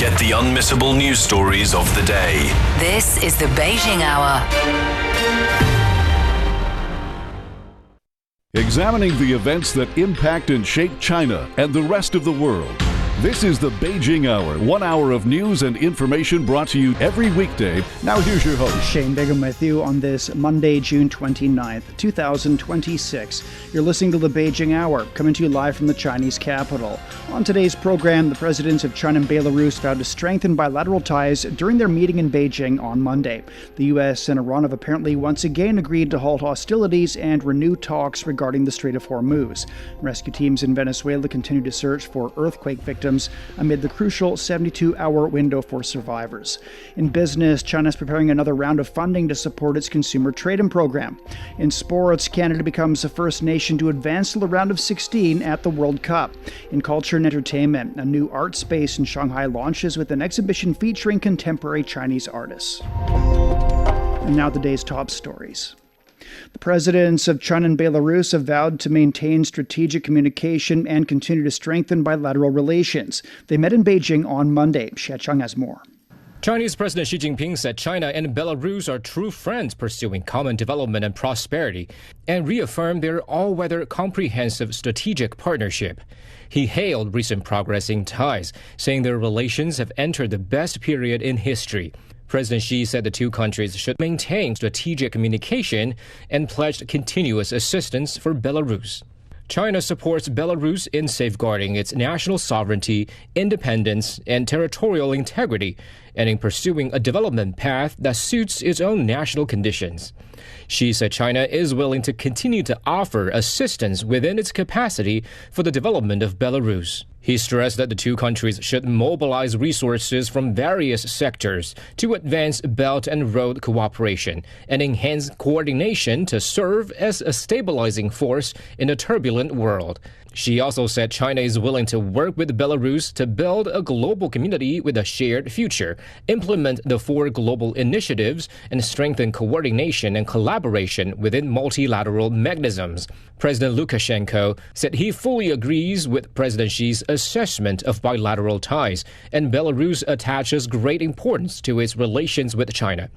Get the unmissable news stories of the day. This is the Beijing Hour. Examining the events that impact and shape China and the rest of the world. This is the Beijing Hour, 1 hour of news and information brought to you every weekday. Now here's your host. Shane Bigham with you on this Monday, June 29th, 2026. You're listening to the Beijing Hour, coming to you live from the Chinese capital. On today's program, the presidents of China and Belarus vowed to strengthen bilateral ties during their meeting in Beijing on Monday. The U.S. and Iran have apparently once again agreed to halt hostilities and renew talks regarding the Strait of Hormuz. Rescue teams in Venezuela continue to search for earthquake victims amid the crucial 72-hour window for survivors. In business, China is preparing another round of funding to support its consumer trade-in program. In sports, Canada becomes the first nation to advance to the round of 16 at the World Cup. In culture and entertainment, a new art space in Shanghai launches with an exhibition featuring contemporary Chinese artists. And now the day's top stories. The presidents of China and Belarus have vowed to maintain strategic communication and continue to strengthen bilateral relations. They met in Beijing on Monday. Xie Chang has more. Chinese President Xi Jinping said China and Belarus are true friends pursuing common development and prosperity, and reaffirmed their all-weather comprehensive strategic partnership. He hailed recent progress in ties, saying their relations have entered the best period in history. President Xi said the two countries should maintain strategic communication and pledged continuous assistance for Belarus. China supports Belarus in safeguarding its national sovereignty, independence, and territorial integrity, and in pursuing a development path that suits its own national conditions. Xi said China is willing to continue to offer assistance within its capacity for the development of Belarus. He stressed that the two countries should mobilize resources from various sectors to advance Belt and Road cooperation and enhance coordination to serve as a stabilizing force in a turbulent world. Xi also said China is willing to work with Belarus to build a global community with a shared future, implement the four global initiatives, and strengthen coordination and collaboration within multilateral mechanisms. President Lukashenko said he fully agrees with President Xi's assessment of bilateral ties, and Belarus attaches great importance to its relations with China.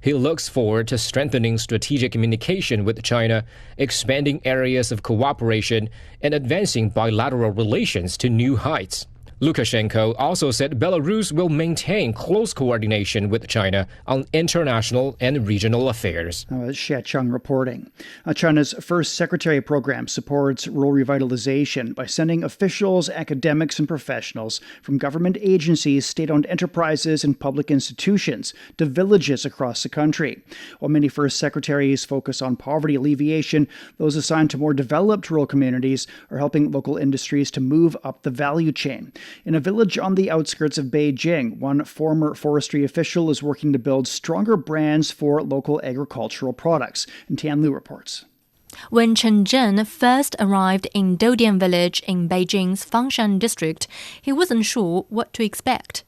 He looks forward to strengthening strategic communication with China, expanding areas of cooperation, and advancing bilateral relations to new heights. Lukashenko also said Belarus will maintain close coordination with China on international and regional affairs. Xie Chang reporting. China's first secretary program supports rural revitalization by sending officials, academics, and professionals from government agencies, state-owned enterprises, and public institutions to villages across the country. While many first secretaries focus on poverty alleviation, those assigned to more developed rural communities are helping local industries to move up the value chain. In a village on the outskirts of Beijing, one former forestry official is working to build stronger brands for local agricultural products. And Tian Lu reports. When Chen Zhen first arrived in Dodian village in Beijing's Fangshan district, he wasn't sure what to expect.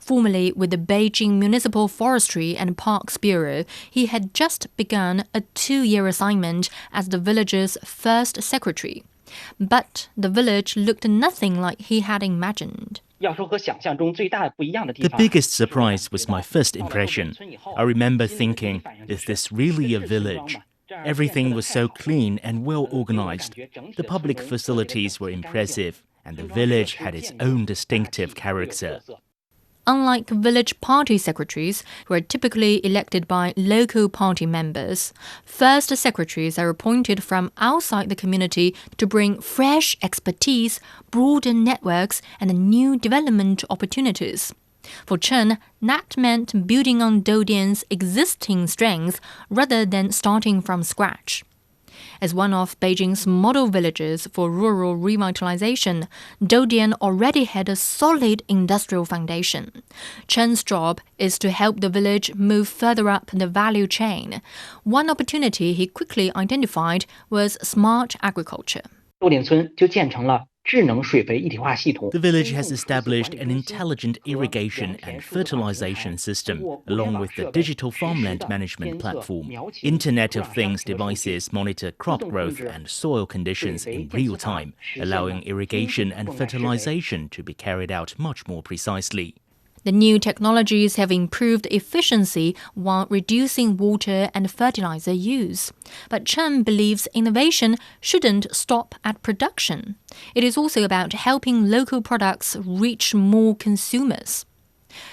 Formerly with the Beijing Municipal Forestry and Parks Bureau, he had just begun a 2-year assignment as the village's first secretary. But the village looked nothing like he had imagined. The biggest surprise was my first impression. I remember thinking, is this really a village? Everything was so clean and well organized. The public facilities were impressive, and the village had its own distinctive character. Unlike village party secretaries, who are typically elected by local party members, first secretaries are appointed from outside the community to bring fresh expertise, broaden networks, and new development opportunities. For Chen, that meant building on Dodian's existing strengths rather than starting from scratch. As one of Beijing's model villages for rural revitalization, Dodian already had a solid industrial foundation. Chen's job is to help the village move further up the value chain. One opportunity he quickly identified was smart agriculture. The village has established an intelligent irrigation and fertilization system, along with the digital farmland management platform. Internet of Things devices monitor crop growth and soil conditions in real time, allowing irrigation and fertilization to be carried out much more precisely. The new technologies have improved efficiency while reducing water and fertilizer use. But Chen believes innovation shouldn't stop at production. It is also about helping local products reach more consumers.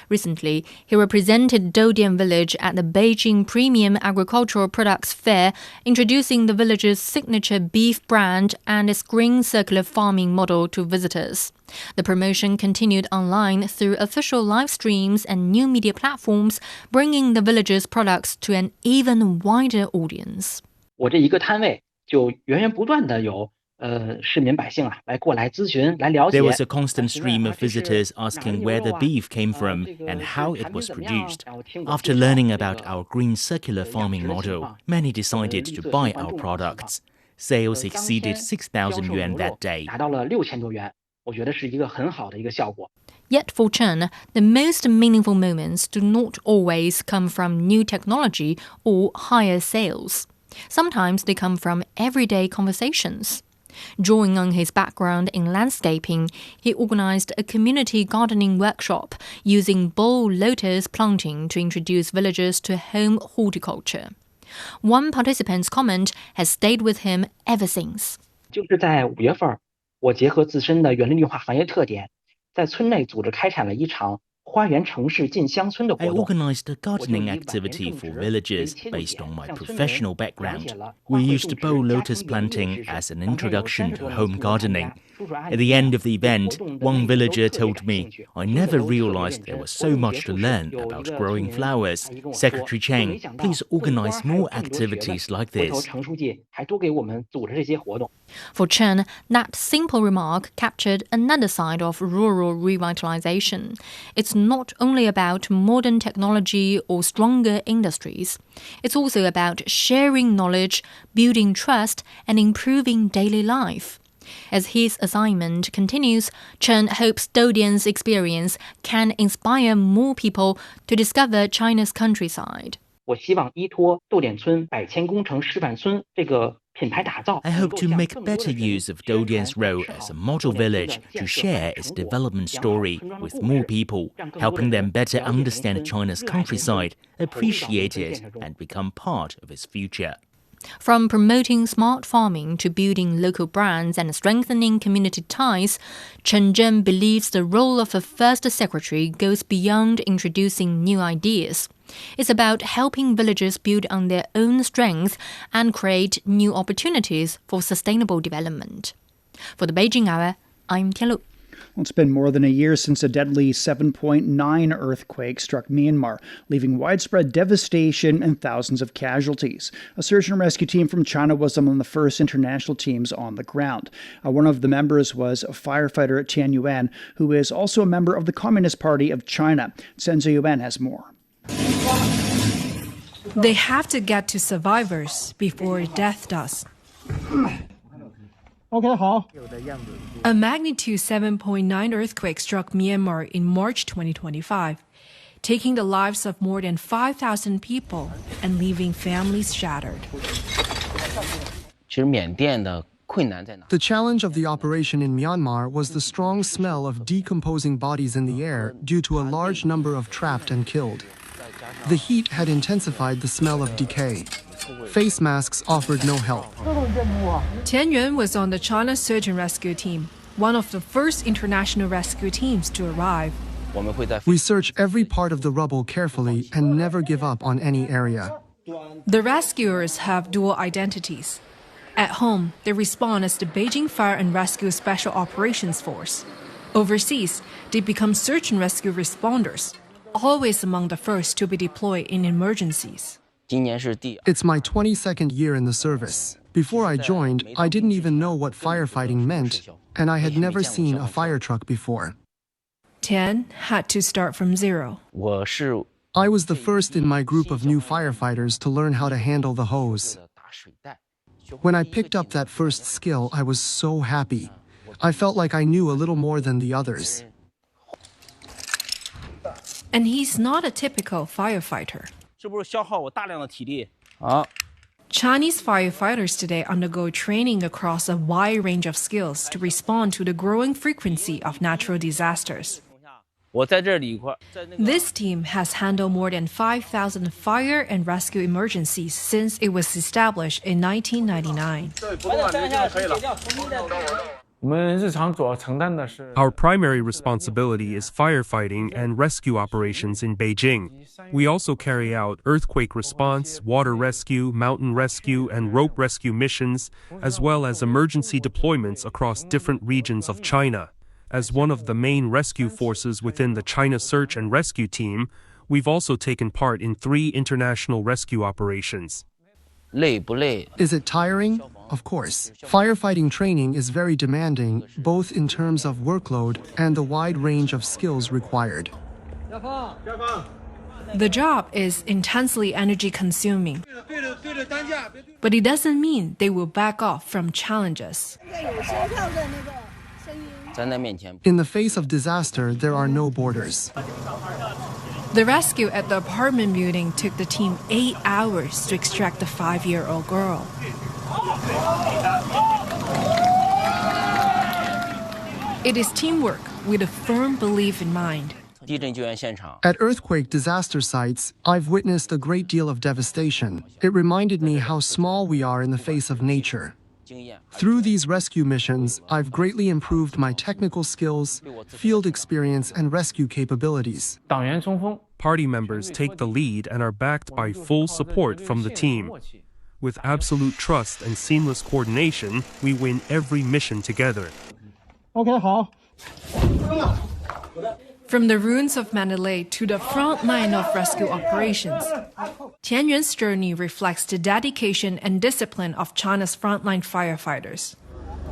Recently, he represented Dodian village at the Beijing Premium Agricultural Products Fair, introducing the village's signature beef brand and its green circular farming model to visitors. The promotion continued online through official live streams and new media platforms, bringing the village's products to an even wider audience. 我这一个摊位就源源不断的有市民百姓来过来咨询来了解。 There was a constant stream of visitors asking where the beef came from and how it was produced. After learning about our green circular farming model, many decided to buy our products. Sales exceeded 6,000 yuan that day. 达到了6000多元，我觉得是一个很好的一个效果。 Yet for Chen, the most meaningful moments do not always come from new technology or higher sales. Sometimes they come from everyday conversations. Drawing on his background in landscaping, he organized a community gardening workshop using bowl lotus planting to introduce villagers to home horticulture. One participant's comment has stayed with him ever since. 就是在5月份，我结合自身的园林绿化行业特点，在村内组织开展了一场 I organized a gardening activity for villagers based on my professional background. We used bowl lotus planting as an introduction to home gardening. At the end of the event, one villager told me, I never realized there was so much to learn about growing flowers. Secretary Cheng, please organize more activities like this. For Chen, that simple remark captured another side of rural revitalization. It's not only about modern technology or stronger industries. It's also about sharing knowledge, building trust, and improving daily life. As his assignment continues, Chen hopes Dodian's experience can inspire more people to discover China's countryside. 我希望依托豆点村百千工程示范村这个品牌打造。 I hope to make better use of Dodian's role as a model village to share its development story with more people, helping them better understand China's countryside, appreciate it, and become part of its future. From promoting smart farming to building local brands and strengthening community ties, Chen Zhen believes the role of a first secretary goes beyond introducing new ideas. It's about helping villagers build on their own strength and create new opportunities for sustainable development. For the Beijing Hour, I'm Tianlu. It's been more than a year since a deadly 7.9 earthquake struck Myanmar, leaving widespread devastation and thousands of casualties. A search and rescue team from China was among the first international teams on the ground. One of the members was firefighter Tian Yuan, who is also a member of the Communist Party of China. Chen Ziyuan has more. They have to get to survivors before death does. A magnitude 7.9 earthquake struck Myanmar in March 2025, taking the lives of more than 5,000 people and leaving families shattered. The challenge of the operation in Myanmar was the strong smell of decomposing bodies in the air due to a large number of trapped and killed. The heat had intensified the smell of decay. Face masks offered no help. Tian Yuan was on the China Search and Rescue Team, one of the first international rescue teams to arrive. We search every part of the rubble carefully and never give up on any area. The rescuers have dual identities. At home, they respond as the Beijing Fire and Rescue Special Operations Force. Overseas, they become search and rescue responders, always among the first to be deployed in emergencies. It's my 22nd year in the service. Before I joined, I didn't even know what firefighting meant, and I had never seen a fire truck before. Tian had to start from zero. I was the first in my group of new firefighters to learn how to handle the hose. When I picked up that first skill, I was so happy. I felt like I knew a little more than the others. And he's not a typical firefighter. Chinese firefighters today undergo training across a wide range of skills to respond to the growing frequency of natural disasters. This team has handled more than 5,000 fire and rescue emergencies since it was established in 1999. Our primary responsibility is firefighting and rescue operations in Beijing. We also carry out earthquake response, water rescue, mountain rescue, and rope rescue missions, as well as emergency deployments across different regions of China. As one of the main rescue forces within the China Search and Rescue Team, we've also taken part in 3 international rescue operations. Is it tiring? Of course. Firefighting training is very demanding, both in terms of workload and the wide range of skills required. The job is intensely energy consuming, but it doesn't mean they will back off from challenges. In the face of disaster, there are no borders. The rescue at the apartment building took the team 8 hours to extract the 5-year-old girl. It is teamwork with a firm belief in mind. At earthquake disaster sites, I've witnessed a great deal of devastation. It reminded me how small we are in the face of nature. Through these rescue missions, I've greatly improved my technical skills, field experience, and rescue capabilities. Party members take the lead and are backed by full support from the team. With absolute trust and seamless coordination, we win every mission together. From the ruins of Mandalay to the front line of rescue operations, Tianyuan's journey reflects the dedication and discipline of China's frontline firefighters.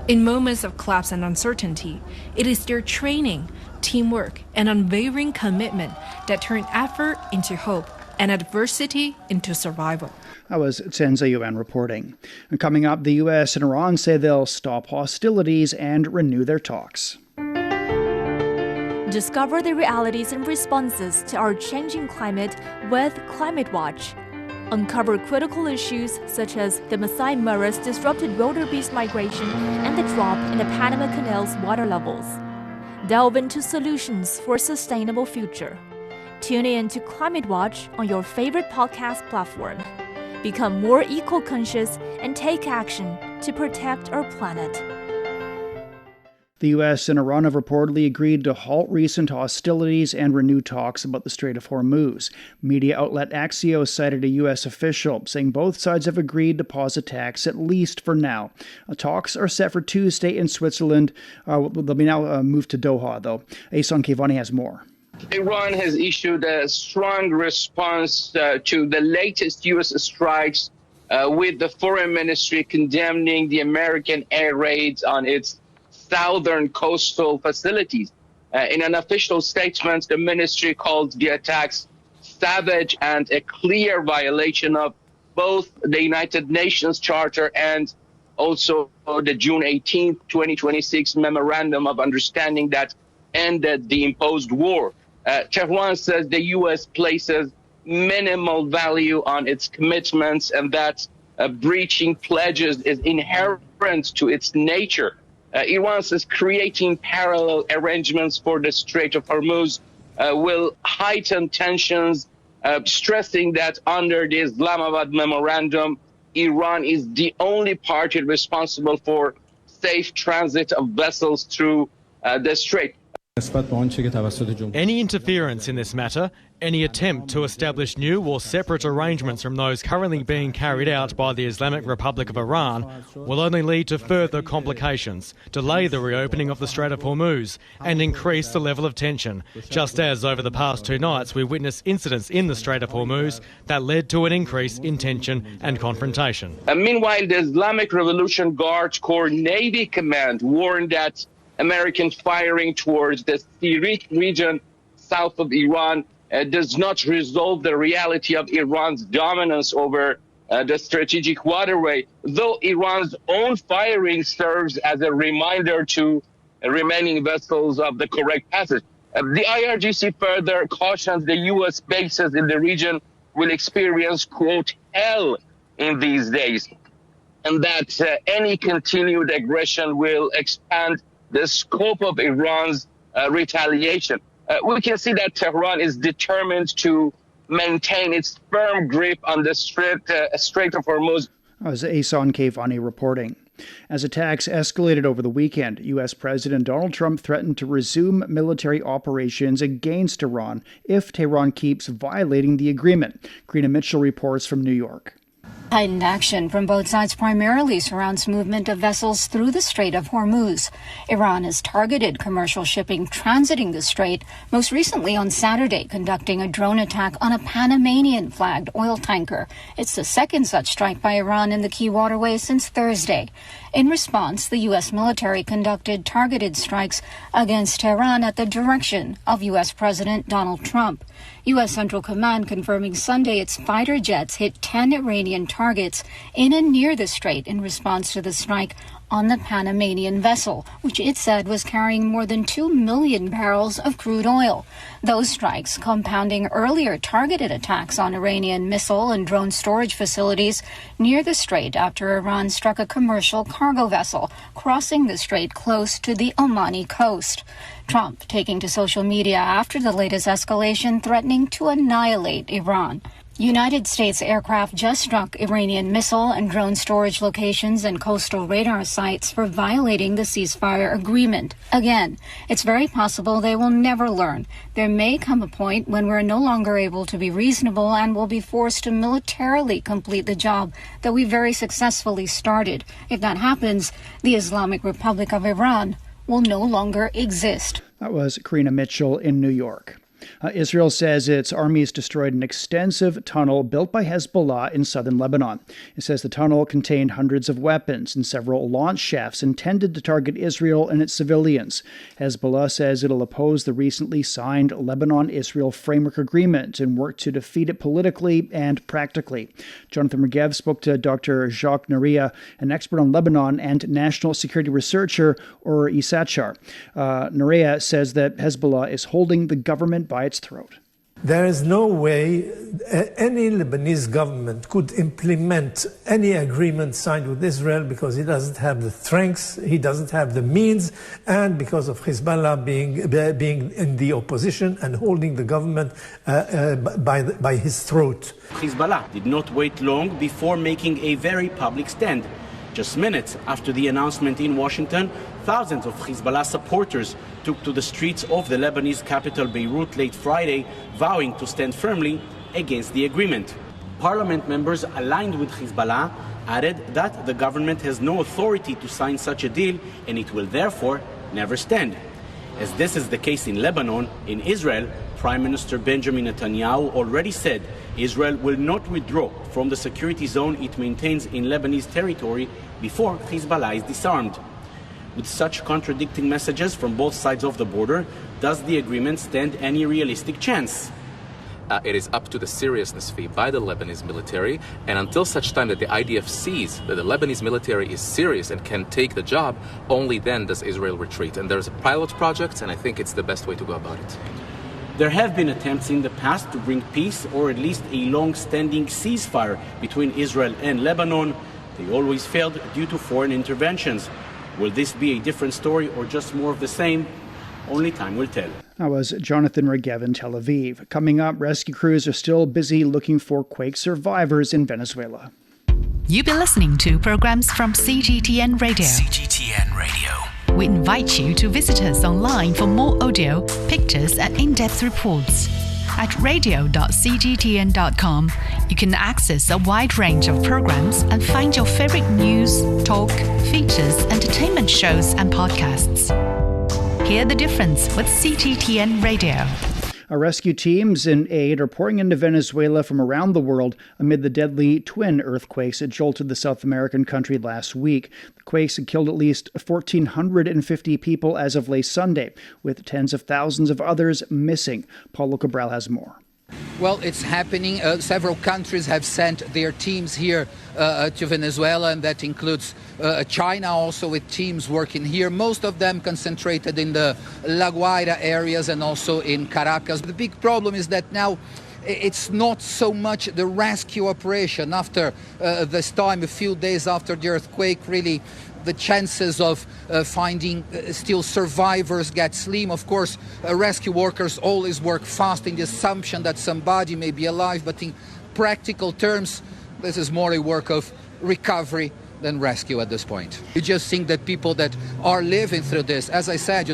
In moments of collapse and uncertainty, it is their training, teamwork, and unwavering commitment that turn effort into hope and adversity into survival. That was Chen Ziyuan reporting. And coming up, the U.S. and Iran say they'll stop hostilities and renew their talks. Discover the realities and responses to our changing climate with Climate Watch. Uncover critical issues such as the Masai Mara's disrupted wildebeest migration and the drop in the Panama Canal's water levels. Delve into solutions for a sustainable future. Tune in to Climate Watch on your favorite podcast platform. Become more eco-conscious and take action to protect our planet. The U.S. and Iran have reportedly agreed to halt recent hostilities and renew talks about the Strait of Hormuz. Media outlet Axios cited a U.S. official saying both sides have agreed to pause attacks, at least for now. Talks are set for Tuesday in Switzerland. They'll be now moved to Doha, though. Asan Kevani has more. Iran has issued a strong response to the latest U.S. strikes, with the foreign ministry condemning the American air raids on its southern coastal facilities. In an official statement, the ministry called the attacks savage and a clear violation of both the United Nations Charter and also the June 18, 2026 Memorandum of Understanding that ended the imposed war. Tehran says the U.S. places minimal value on its commitments and that breaching pledges is inherent to its nature. Iran says creating parallel arrangements for the Strait of Hormuz will heighten tensions, stressing that under the Islamabad Memorandum, Iran is the only party responsible for safe transit of vessels through the strait. Any interference in this matter, any attempt to establish new or separate arrangements from those currently being carried out by the Islamic Republic of Iran will only lead to further complications, delay the reopening of the Strait of Hormuz and increase the level of tension, just as over the past 2 nights we witnessed incidents in the Strait of Hormuz that led to an increase in tension and confrontation. Meanwhile, the Islamic Revolution Guard Corps Navy Command warned that American firing towards the Sirik region south of Iran does not resolve the reality of Iran's dominance over the strategic waterway, though Iran's own firing serves as a reminder to remaining vessels of the correct passage. The IRGC further cautions the U.S. bases in the region will experience, quote, hell in these days, and that any continued aggression will expand the scope of Iran's retaliation. we can see that Tehran is determined to maintain its firm grip on the Strait of Hormuz. As Ahsan Kayvani reporting. As attacks escalated over the weekend, U.S. President Donald Trump threatened to resume military operations against Iran if Tehran keeps violating the agreement. Karina Mitchell reports from New York. Heightened action from both sides primarily surrounds movement of vessels through the Strait of Hormuz. Iran has targeted commercial shipping transiting the strait, most recently on Saturday, conducting a drone attack on a Panamanian-flagged oil tanker. It's the second such strike by Iran in the key waterway since Thursday. In response, the U.S. military conducted targeted strikes against Tehran at the direction of U.S. President Donald Trump. U.S. Central Command confirming Sunday its fighter jets hit 10 Iranian targets in and near the strait in response to the strike on the Panamanian vessel, which it said was carrying more than 2 million barrels of crude oil. Those strikes compounding earlier targeted attacks on Iranian missile and drone storage facilities near the strait after Iran struck a commercial cargo vessel crossing the strait close to the Omani coast. Trump taking to social media after the latest escalation, threatening to annihilate Iran. United States aircraft just struck Iranian missile and drone storage locations and coastal radar sites for violating the ceasefire agreement. Again, it's very possible they will never learn. There may come a point when we're no longer able to be reasonable and will be forced to militarily complete the job that we very successfully started. If that happens, the Islamic Republic of Iran will no longer exist. That was Karina Mitchell in New York. Israel says its armies destroyed an extensive tunnel built by Hezbollah in southern Lebanon. It says the tunnel contained hundreds of weapons and several launch shafts intended to target Israel and its civilians. Hezbollah says it'll oppose the recently signed Lebanon-Israel Framework Agreement and work to defeat it politically and practically. Jonathan Regev spoke to Dr. Jacques Naria, an expert on Lebanon and national security researcher, or ISACHAR. Naria says that Hezbollah is holding the government by its throat. There is no way any Lebanese government could implement any agreement signed with Israel because he doesn't have the strength, he doesn't have the means, and because of Hezbollah being in the opposition and holding the government by his throat. Hezbollah did not wait long before making a very public stand. Just minutes after the announcement in Washington, thousands of Hezbollah supporters took to the streets of the Lebanese capital Beirut late Friday, vowing to stand firmly against the agreement. Parliament members aligned with Hezbollah added that the government has no authority to sign such a deal and it will therefore never stand. As this is the case in Lebanon, in Israel, Prime Minister Benjamin Netanyahu already said Israel will not withdraw from the security zone it maintains in Lebanese territory before Hezbollah is disarmed. With such contradicting messages from both sides of the border, does the agreement stand any realistic chance? It is up to the seriousness fee by the Lebanese military, and until such time that the IDF sees that the Lebanese military is serious and can take the job, only then does Israel retreat. And there's a pilot project, and I think it's the best way to go about it. There have been attempts in the past to bring peace or at least a long-standing ceasefire between Israel and Lebanon. They always failed due to foreign interventions. Will this be a different story or just more of the same? Only time will tell. That was Jonathan Regev in Tel Aviv. Coming up, rescue crews are still busy looking for quake survivors in Venezuela. You've been listening to programs from CGTN Radio. CGTN Radio. We invite you to visit us online for more audio, pictures, and in-depth reports. At radio.cgtn.com, you can access a wide range of programs and find your favorite news, talk, features, entertainment shows, and podcasts. Hear the difference with CGTN Radio. Our rescue teams in aid are pouring into Venezuela from around the world amid the deadly twin earthquakes that jolted the South American country last week. The quakes had killed at least 1,450 people as of late Sunday, with tens of thousands of others missing. Paulo Cabral has more. Well, it's happening. Several countries have sent their teams here to Venezuela, and that includes China also with teams working here. Most of them concentrated in the La Guaira areas and also in Caracas. The big problem is that now it's not so much the rescue operation after this time, a few days after the earthquake, really the chances of finding still survivors get slim. Of course, rescue workers always work fast in the assumption that somebody may be alive, but in practical terms, this is more a work of recovery than rescue at this point. You just think that people that are living through this, as I said,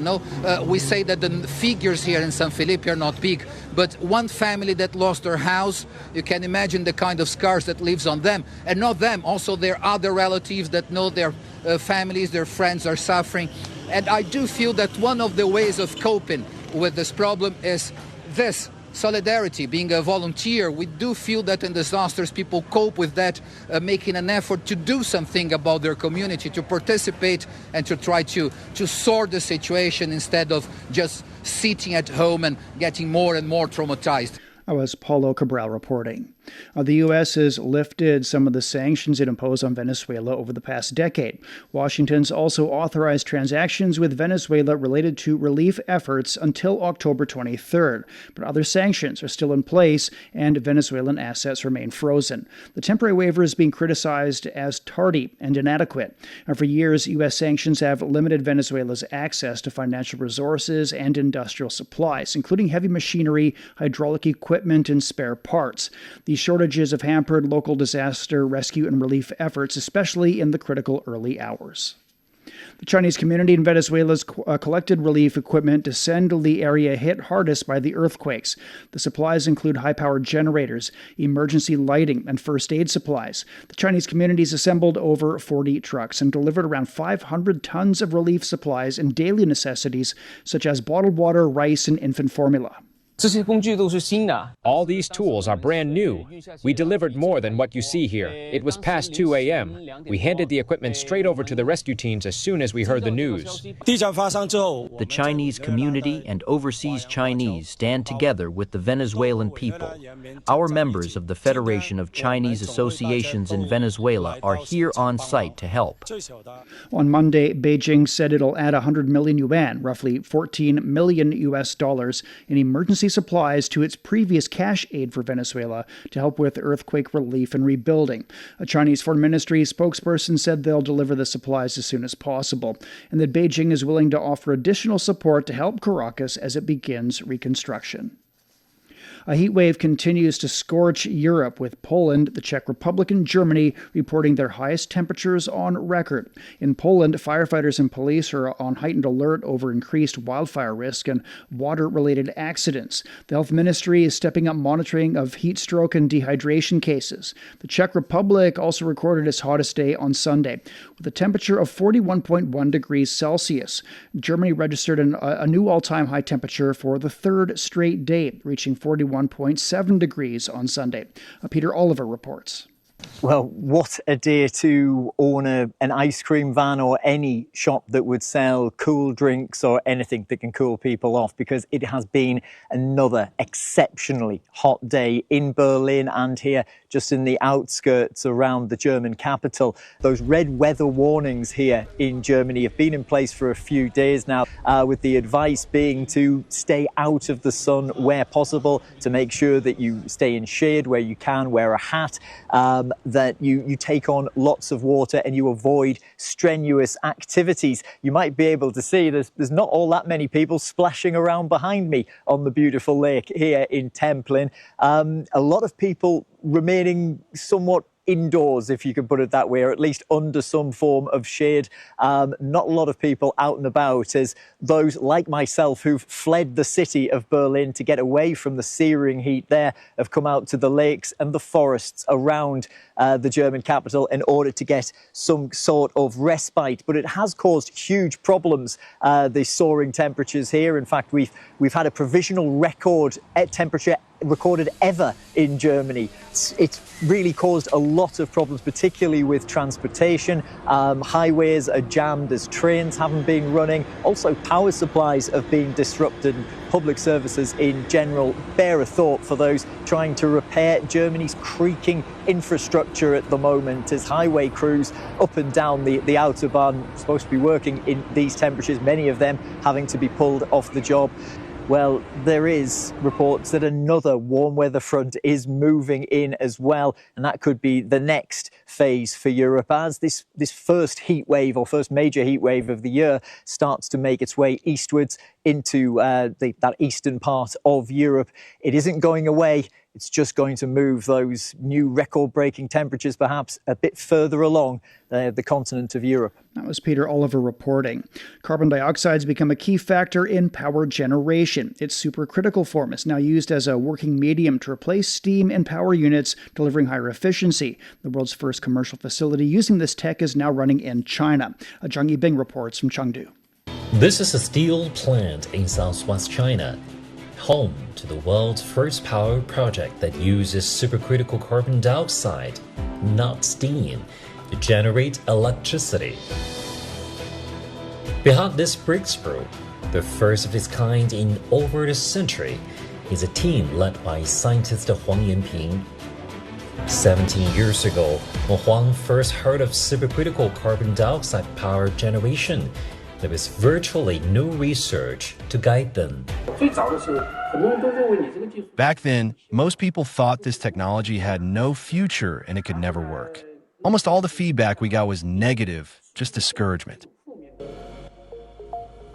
we say that the figures here in San Felipe are not big, but one family that lost their house, you can imagine the kind of scars that lives on them, and not them, also their other relatives that know their families, their friends are suffering. And I do feel that one of the ways of coping with this problem is this. Solidarity, being a volunteer. We do feel that in disasters people cope with that, making an effort to do something about their community, to participate and to try to sort the situation instead of just sitting at home and getting more and more traumatized. That was Paulo Cabral reporting. The U.S. has lifted some of the sanctions it imposed on Venezuela over the past decade. Washington's also authorized transactions with Venezuela related to relief efforts until October 23rd. But other sanctions are still in place, and Venezuelan assets remain frozen. The temporary waiver is being criticized as tardy and inadequate. And for years, U.S. sanctions have limited Venezuela's access to financial resources and industrial supplies, including heavy machinery, hydraulic equipment, and spare parts. These shortages have hampered local disaster rescue and relief efforts, especially in the critical early hours. The Chinese community in Venezuela has collected relief equipment to send to the area hit hardest by the earthquakes. The supplies include high-powered generators, emergency lighting, and first aid supplies. The Chinese community has assembled over 40 trucks and delivered around 500 tons of relief supplies and daily necessities such as bottled water, rice, and infant formula. All these tools are brand new. We delivered more than what you see here. It was past 2 a.m. We handed the equipment straight over to the rescue teams as soon as we heard the news. The Chinese community and overseas Chinese stand together with the Venezuelan people. Our members of the Federation of Chinese Associations in Venezuela are here on site to help. On Monday, Beijing said it'll add 100 million yuan, roughly $14 million in emergency supplies to its previous cash aid for Venezuela to help with earthquake relief and rebuilding. A Chinese Foreign Ministry spokesperson said they'll deliver the supplies as soon as possible, and that Beijing is willing to offer additional support to help Caracas as it begins reconstruction. A heat wave continues to scorch Europe, with Poland, the Czech Republic, and Germany reporting their highest temperatures on record. In Poland, firefighters and police are on heightened alert over increased wildfire risk and water-related accidents. The health ministry is stepping up monitoring of heat stroke and dehydration cases. The Czech Republic also recorded its hottest day on Sunday, with a temperature of 41.1 degrees Celsius. Germany registered a new all-time high temperature for the third straight day, reaching 41.7 degrees on Sunday. Peter Oliver reports. Well, what a day to own an ice cream van or any shop that would sell cool drinks or anything that can cool people off, because it has been another exceptionally hot day in Berlin and here just in the outskirts around the German capital. Those red weather warnings here in Germany have been in place for a few days now, with the advice being to stay out of the sun where possible, to make sure that you stay in shade where you can, wear a hat, that you take on lots of water and you avoid strenuous activities. You might be able to see there's not all that many people splashing around behind me on the beautiful lake here in Templin. A lot of people remaining somewhat indoors, if you can put it that way, or at least under some form of shade. Not a lot of people out and about, as those like myself who've fled the city of Berlin to get away from the searing heat there have come out to the lakes and the forests around the German capital in order to get some sort of respite. But it has caused huge problems, the soaring temperatures here. In fact, we've had a provisional record temperature recorded ever in Germany. It's really caused a lot of problems, particularly with transportation. Highways are jammed as trains haven't been running. Also, power supplies have been disrupted. Public services in general bear a thought for those trying to repair Germany's creaking infrastructure at the moment, as highway crews up and down the Autobahn supposed to be working in these temperatures, many of them having to be pulled off the job. Well, there is reports that another warm weather front is moving in as well, and that could be the next phase for Europe as this first heat wave or first major heat wave of the year starts to make its way eastwards into that eastern part of Europe. It isn't going away. It's just going to move those new record-breaking temperatures perhaps a bit further along the continent of Europe. That was Peter Oliver reporting. Carbon dioxide's become a key factor in power generation. Its supercritical form is now used as a working medium to replace steam in power units, delivering higher efficiency. The world's first commercial facility using this tech is now running in China. Zhang Yibing reports from Chengdu. This is a steel plant in southwest China, home to the world's first power project that uses supercritical carbon dioxide, not steam, to generate electricity. Behind this breakthrough, the first of its kind in over a century, is a team led by scientist Huang Yanping. 17 years ago, when Huang first heard of supercritical carbon dioxide power generation, there was virtually no research to guide them. Back then, most people thought this technology had no future and it could never work. Almost all the feedback we got was negative, just discouragement.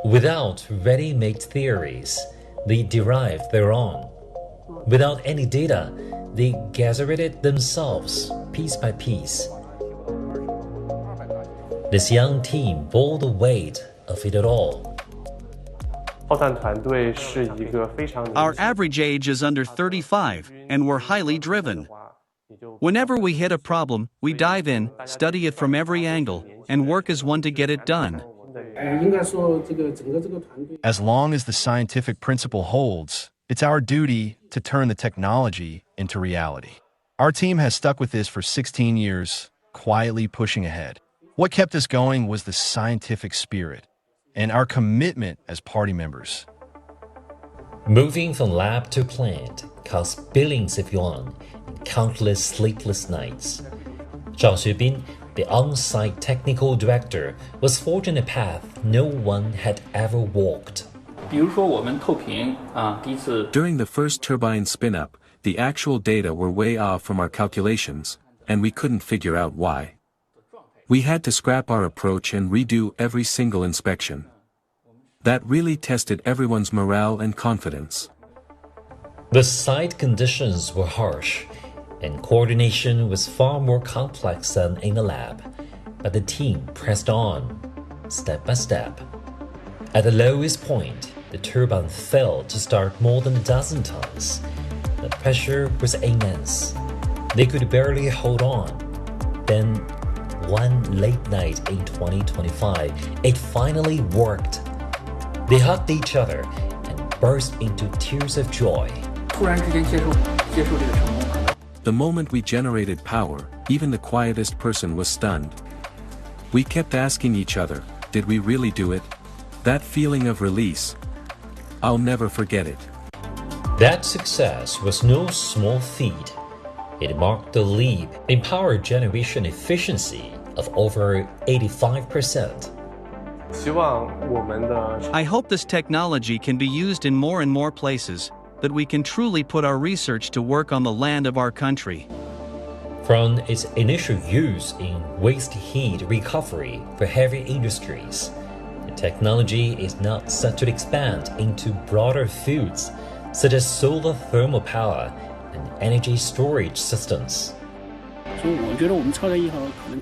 Without ready-made theories, they derived their own. Without any data, they gathered it themselves, piece by piece. This young team bore the weight of it all. Our average age is under 35, and we're highly driven. Whenever we hit a problem, we dive in, study it from every angle, and work as one to get it done. As long as the scientific principle holds, it's our duty to turn the technology into reality. Our team has stuck with this for 16 years, quietly pushing ahead. What kept us going was the scientific spirit and our commitment as party members. Moving from lab to plant cost billions of yuan and countless sleepless nights. Zhao Xuebin, the on-site technical director, was forging a path no one had ever walked. During the first turbine spin-up, the actual data were way off from our calculations, and we couldn't figure out why. We had to scrap our approach and redo every single inspection. That really tested everyone's morale and confidence. The site conditions were harsh, and coordination was far more complex than in the lab, but the team pressed on, step by step. At the lowest point, the turbine failed to start more than a dozen times. The pressure was immense. They could barely hold on. Then, one late night in 2025, it finally worked. They hugged each other and burst into tears of joy. The moment we generated power, even the quietest person was stunned. We kept asking each other, did we really do it? That feeling of release, I'll never forget it. That success was no small feat. It marked a leap in power generation efficiency of over 85%. I hope this technology can be used in more and more places, that we can truly put our research to work on the land of our country. From its initial use in waste heat recovery for heavy industries, the technology is now set to expand into broader fields such as solar thermal power and energy storage systems.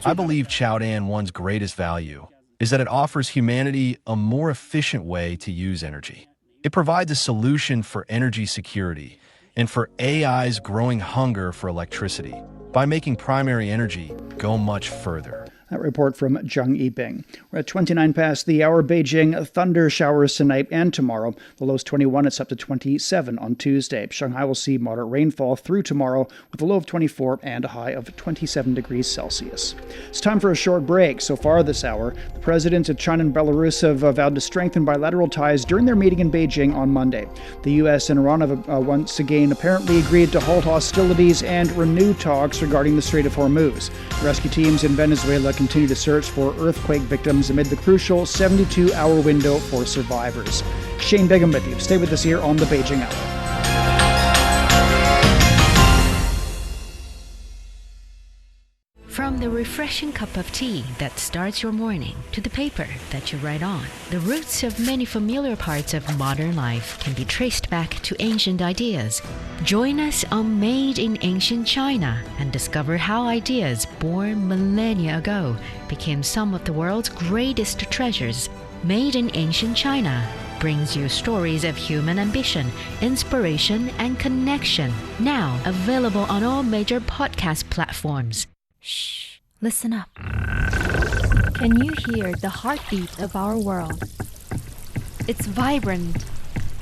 I believe Chaodan 1's greatest value is that it offers humanity a more efficient way to use energy. It provides a solution for energy security and for AI's growing hunger for electricity by making primary energy go much further. That report from Zhang Yibing. We're at 29 past the hour. Beijing, thunder showers tonight and tomorrow. The low's 21, it's up to 27 on Tuesday. Shanghai will see moderate rainfall through tomorrow with a low of 24 and a high of 27 degrees Celsius. It's time for a short break. So far this hour, the presidents of China and Belarus have vowed to strengthen bilateral ties during their meeting in Beijing on Monday. The U.S. and Iran have once again apparently agreed to halt hostilities and renew talks regarding the Strait of Hormuz. Rescue teams in Venezuela continue to search for earthquake victims amid the crucial 72-hour window for survivors. Shane Bigham with you. Stay with us here on the Beijing Hour. From the refreshing cup of tea that starts your morning to the paper that you write on, the roots of many familiar parts of modern life can be traced back to ancient ideas. Join us on Made in Ancient China and discover how ideas born millennia ago became some of the world's greatest treasures. Made in Ancient China brings you stories of human ambition, inspiration, and connection. Now available on all major podcast platforms. Shh, listen up. Can you hear the heartbeat of our world? It's vibrant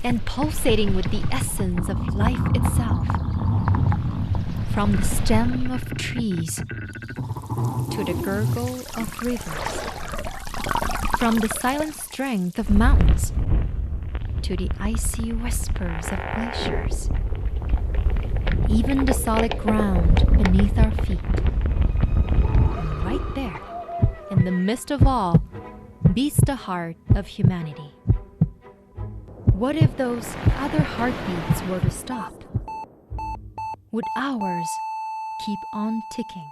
and pulsating with the essence of life itself. From the stem of trees to the gurgle of rivers. From the silent strength of mountains to the icy whispers of glaciers. Even the solid ground beneath our feet. Right there, in the midst of all, beats the heart of humanity. What if those other heartbeats were to stop? Would ours keep on ticking?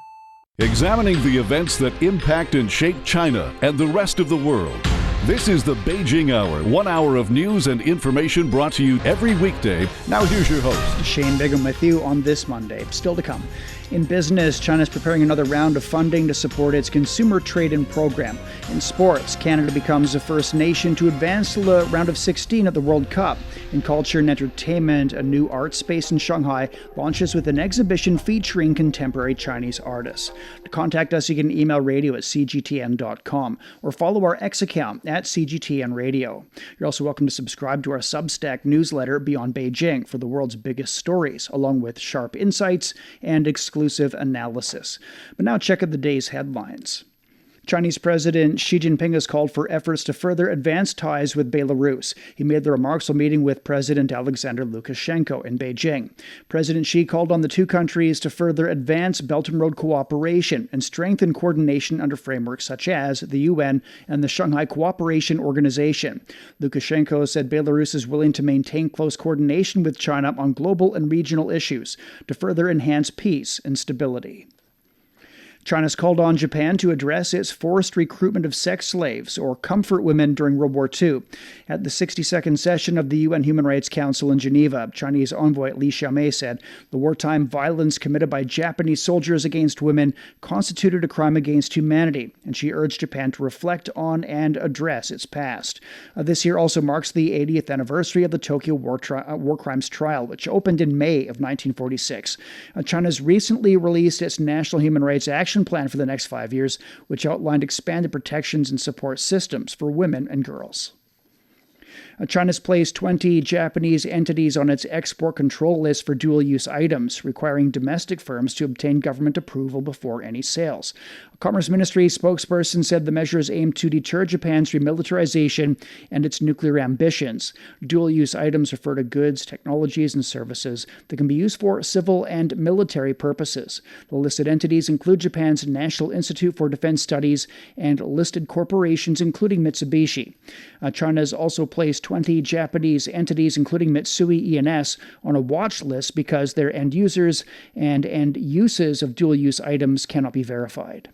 Examining the events that impact and shape China and the rest of the world. This is the Beijing Hour, 1 hour of news and information brought to you every weekday. Now here's your host, Shane Bigham with you on this Monday. Still to come. In business, China's preparing another round of funding to support its consumer trade-in program. In sports, Canada becomes the first nation to advance to the round of 16 at the World Cup. In culture and entertainment, a new art space in Shanghai launches with an exhibition featuring contemporary Chinese artists. To contact us, you can email radio@cgtn.com or follow our X account @CGTN Radio. You're also welcome to subscribe to our Substack newsletter, Beyond Beijing, for the world's biggest stories, along with sharp insights and exclusive analysis. But now check out the day's headlines. Chinese President Xi Jinping has called for efforts to further advance ties with Belarus. He made the remarks while meeting with President Alexander Lukashenko in Beijing. President Xi called on the two countries to further advance Belt and Road cooperation and strengthen coordination under frameworks such as the UN and the Shanghai Cooperation Organization. Lukashenko said Belarus is willing to maintain close coordination with China on global and regional issues to further enhance peace and stability. China's called on Japan to address its forced recruitment of sex slaves, or comfort women, during World War II. At the 62nd session of the UN Human Rights Council in Geneva, Chinese envoy Li Xiaomei said the wartime violence committed by Japanese soldiers against women constituted a crime against humanity, and she urged Japan to reflect on and address its past. This year also marks the 80th anniversary of the Tokyo War Crimes Trial, which opened in May of 1946. China's recently released its National Human Rights Action Plan for the next 5 years, which outlined expanded protections and support systems for women and girls. China's placed 20 Japanese entities on its export control list for dual-use items, requiring domestic firms to obtain government approval before any sales. A Commerce Ministry spokesperson said the measures aim to deter Japan's remilitarization and its nuclear ambitions. Dual-use items refer to goods, technologies, and services that can be used for civil and military purposes. The listed entities include Japan's National Institute for Defense Studies and listed corporations, including Mitsubishi. China's also placed 20 Japanese entities, including Mitsui E&S, on a watch list because their end users and end uses of dual-use items cannot be verified.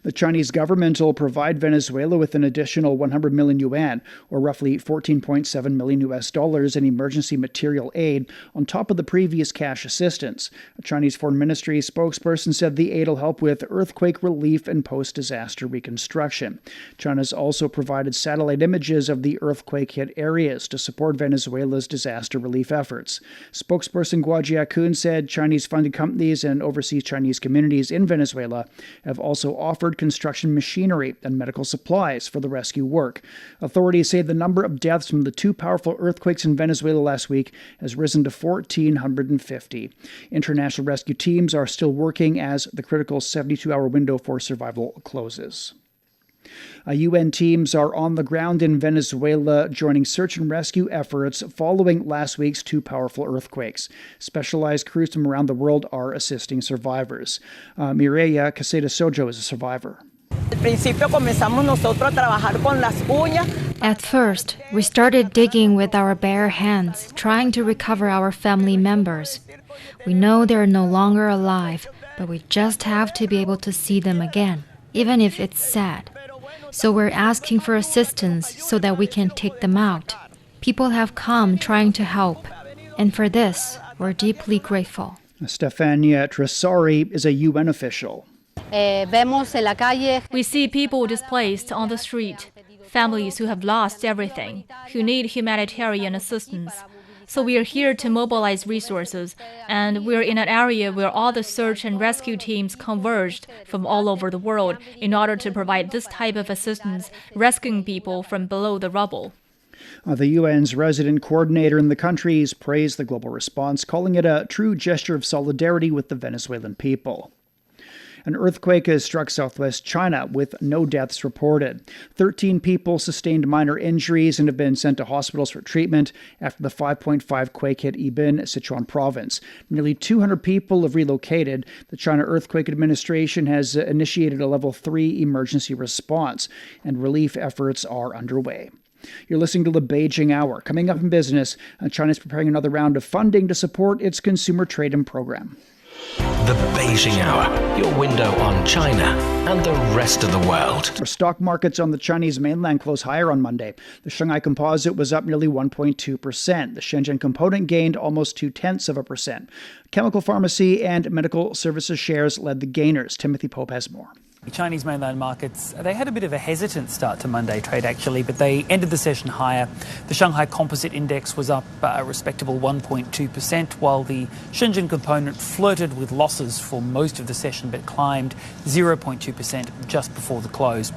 The Chinese government will provide Venezuela with an additional 100 million yuan, or roughly $14.7 million in emergency material aid, on top of the previous cash assistance. A Chinese Foreign Ministry spokesperson said the aid will help with earthquake relief and post-disaster reconstruction. China's also provided satellite images of the earthquake-hit areas to support Venezuela's disaster relief efforts. Spokesperson Guo Jiakun said Chinese-funded companies and overseas Chinese communities in Venezuela have also offered construction machinery and medical supplies for the rescue work. Authorities say the number of deaths from the two powerful earthquakes in Venezuela last week has risen to 1,450. International rescue teams are still working as the critical 72-hour window for survival closes. UN teams are on the ground in Venezuela, joining search and rescue efforts following last week's two powerful earthquakes. Specialized crews from around the world are assisting survivors. Mireya Caseda-Sojo is a survivor. At first, we started digging with our bare hands, trying to recover our family members. We know they're no longer alive, but we just have to be able to see them again, even if it's sad. So we're asking for assistance so that we can take them out. People have come trying to help, and for this, we're deeply grateful. Stefania Tresari is a UN official. We see people displaced on the street, families who have lost everything, who need humanitarian assistance. So we are here to mobilize resources, and we're in an area where all the search and rescue teams converged from all over the world in order to provide this type of assistance, rescuing people from below the rubble. The UN's resident coordinator in the countries praised the global response, calling it a true gesture of solidarity with the Venezuelan people. An earthquake has struck southwest China with no deaths reported. 13 people sustained minor injuries and have been sent to hospitals for treatment after the 5.5 quake hit Yibin, Sichuan province. Nearly 200 people have relocated. The China Earthquake Administration has initiated a level 3 emergency response, and relief efforts are underway. You're listening to the Beijing Hour. Coming up in business, China is preparing another round of funding to support its consumer trade-in program. The Beijing Hour, your window on China and the rest of the world. Our stock markets on the Chinese mainland closed higher on Monday. The Shanghai Composite was up nearly 1.2%. The Shenzhen Component gained almost 0.2%. Chemical, pharmacy, and medical services shares led the gainers. Timothy Pope has more. Chinese mainland markets, they had a bit of a hesitant start to Monday trade actually, but they ended the session higher. The Shanghai Composite Index was up a respectable 1.2%, while the Shenzhen Component flirted with losses for most of the session but climbed 0.2% just before the close.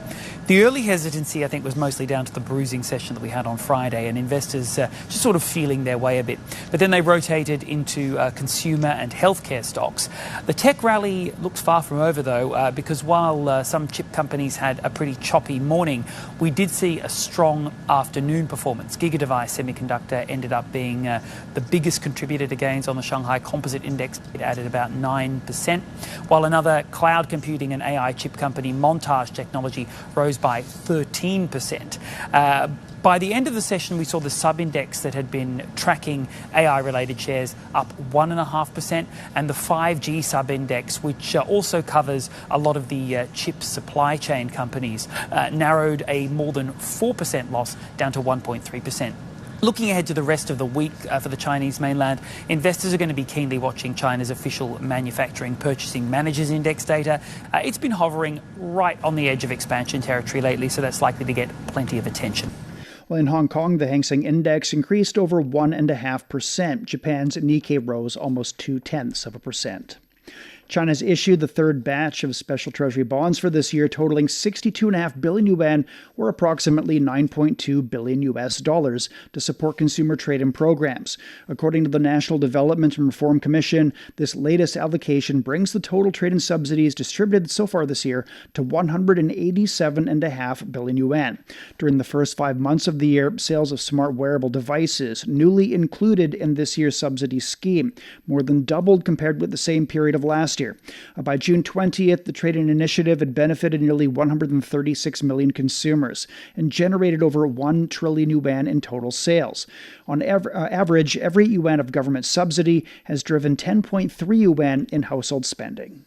The early hesitancy, I think, was mostly down to the bruising session that we had on Friday, and investors just sort of feeling their way a bit. But then they rotated into consumer and healthcare stocks. The tech rally looked far from over, though, because while some chip companies had a pretty choppy morning, we did see a strong afternoon performance. Gigadevice Semiconductor ended up being the biggest contributor to gains on the Shanghai Composite Index. It added about 9%, while another cloud computing and AI chip company, Montage Technology, rose by 13%. By the end of the session, we saw the sub-index that had been tracking AI-related shares up 1.5%, and the 5G sub-index, which also covers a lot of the chip supply chain companies, narrowed a more than 4% loss down to 1.3%. Looking ahead to the rest of the week for the Chinese mainland, investors are going to be keenly watching China's official manufacturing purchasing managers index data. It's been hovering right on the edge of expansion territory lately, so that's likely to get plenty of attention. Well, in Hong Kong, the Hang Seng Index increased over 1.5%. Japan's Nikkei rose almost 0.2%. China's issued the third batch of special treasury bonds for this year, totaling 62.5 billion yuan, or approximately $9.2 billion to support consumer trade-in programs. According to the National Development and Reform Commission, this latest allocation brings the total trade-in subsidies distributed so far this year to 187.5 billion yuan. During the first 5 months of the year, sales of smart wearable devices, newly included in this year's subsidy scheme, more than doubled compared with the same period of last year. By June 20th, the trade-in initiative had benefited nearly 136 million consumers and generated over 1 trillion yuan in total sales. On average, every yuan of government subsidy has driven 10.3 yuan in household spending.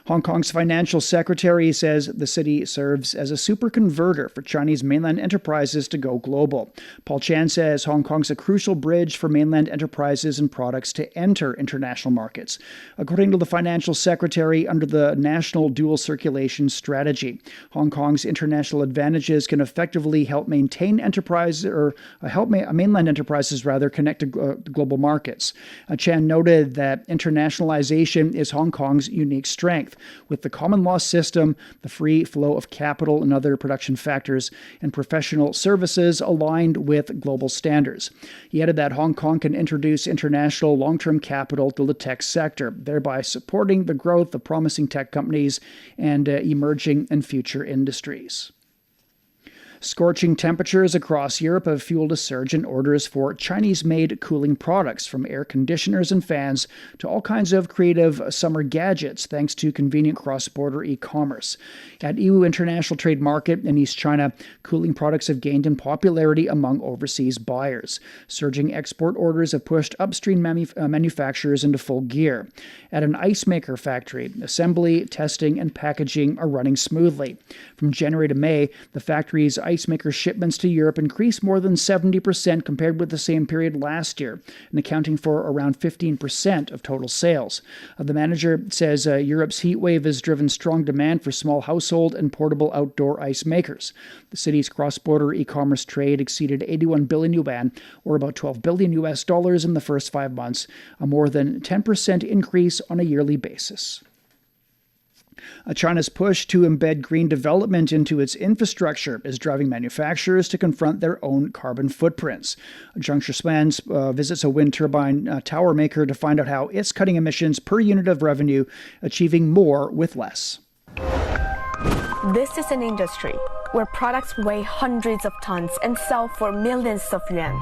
Hong Kong's financial secretary says the city serves as a super converter for Chinese mainland enterprises to go global. Paul Chan says Hong Kong's a crucial bridge for mainland enterprises and products to enter international markets. According to the financial secretary, under the National Dual Circulation Strategy, Hong Kong's international advantages can effectively help mainland enterprises connect to global markets. Chan noted that internationalization is Hong Kong's unique strength. with the common law system, the free flow of capital and other production factors, and professional services aligned with global standards. He added that Hong Kong can introduce international long-term capital to the tech sector, thereby supporting the growth of promising tech companies and emerging and future industries. Scorching temperatures across Europe have fueled a surge in orders for Chinese-made cooling products, from air conditioners and fans to all kinds of creative summer gadgets, thanks to convenient cross-border e-commerce. At EU International Trade Market in East China, cooling products have gained in popularity among overseas buyers. Surging export orders have pushed upstream manufacturers into full gear. At an ice maker factory, assembly, testing, and packaging are running smoothly. From January to May, the factory's ice maker shipments to Europe increased more than 70% compared with the same period last year, and accounting for around 15% of total sales. The manager says Europe's heat wave has driven strong demand for small household and portable outdoor ice makers. The city's cross-border e-commerce trade exceeded 81 billion yuan, or about $12 billion in the first 5 months, a more than 10% increase on a yearly basis. China's push to embed green development into its infrastructure is driving manufacturers to confront their own carbon footprints. Zhang Shispan visits a wind turbine tower maker to find out how it's cutting emissions per unit of revenue, achieving more with less. This is an industry where products weigh hundreds of tons and sell for millions of yuan.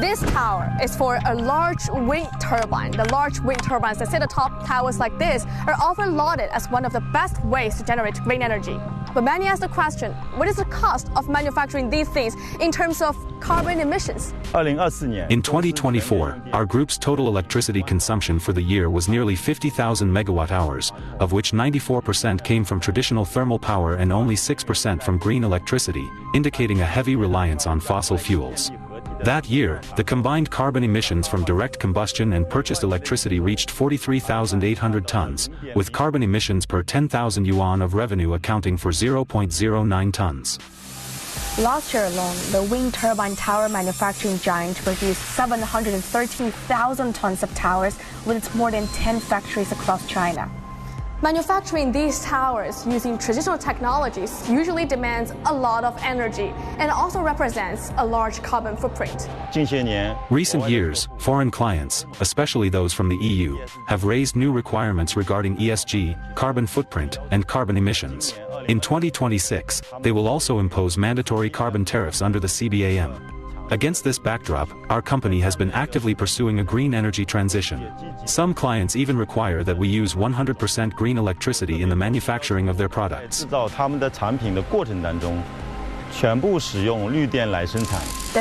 This tower is for a large wind turbine. The large wind turbines that sit atop towers like this are often lauded as one of the best ways to generate green energy. But many ask the question, what is the cost of manufacturing these things in terms of carbon emissions? In 2024, our group's total electricity consumption for the year was nearly 50,000 megawatt-hours, of which 94% came from traditional thermal power and only 6% from green electricity, indicating a heavy reliance on fossil fuels. That year, the combined carbon emissions from direct combustion and purchased electricity reached 43,800 tons, with carbon emissions per 10,000 yuan of revenue accounting for 0.09 tons. Last year alone, the wind turbine tower manufacturing giant produced 713,000 tons of towers with its more than 10 factories across China. Manufacturing these towers using traditional technologies usually demands a lot of energy and also represents a large carbon footprint. Recent years, foreign clients, especially those from the EU, have raised new requirements regarding ESG, carbon footprint, and carbon emissions. In 2026, they will also impose mandatory carbon tariffs under the CBAM. Against this backdrop, our company has been actively pursuing a green energy transition. Some clients even require that we use 100% green electricity in the manufacturing of their products. The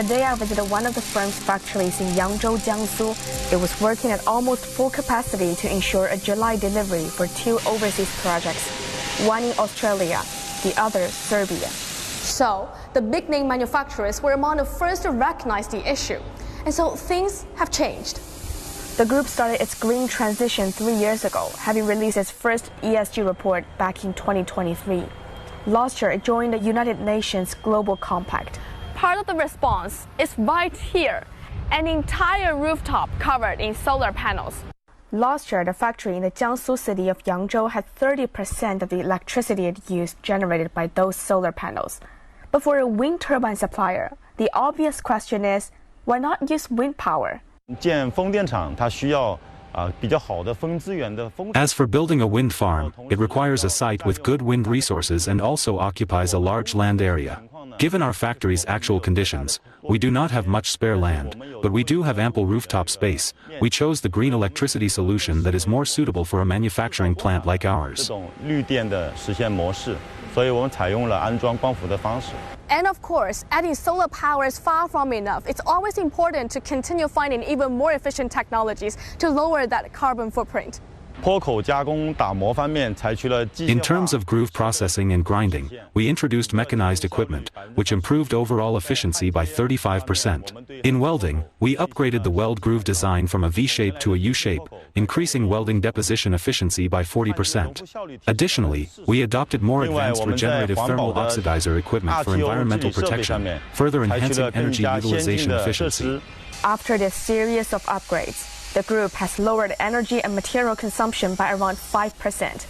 day I visited one of the firm's factories in Yangzhou, Jiangsu, it was working at almost full capacity to ensure a July delivery for 2 overseas projects, one in Australia, the other Serbia. So, the big-name manufacturers were among the first to recognize the issue. And so things have changed. The group started its green transition 3 years ago, having released its first ESG report back in 2023. Last year, it joined the United Nations Global Compact. Part of the response is right here, an entire rooftop covered in solar panels. Last year, the factory in the Jiangsu city of Yangzhou had 30% of the electricity it used generated by those solar panels. But for a wind turbine supplier, the obvious question is, why not use wind power? As for building a wind farm, it requires a site with good wind resources and also occupies a large land area. Given our factory's actual conditions, we do not have much spare land, but we do have ample rooftop space. We chose the green electricity solution that is more suitable for a manufacturing plant like ours. And of course, adding solar power is far from enough. It's always important to continue finding even more efficient technologies to lower that carbon footprint. In terms of groove processing and grinding, we introduced mechanized equipment, which improved overall efficiency by 35%. In welding, we upgraded the weld groove design from a V-shape to a U-shape, increasing welding deposition efficiency by 40%. Additionally, we adopted more advanced regenerative thermal oxidizer equipment for environmental protection, further enhancing energy utilization efficiency. After this series of upgrades, the group has lowered energy and material consumption by around 5%.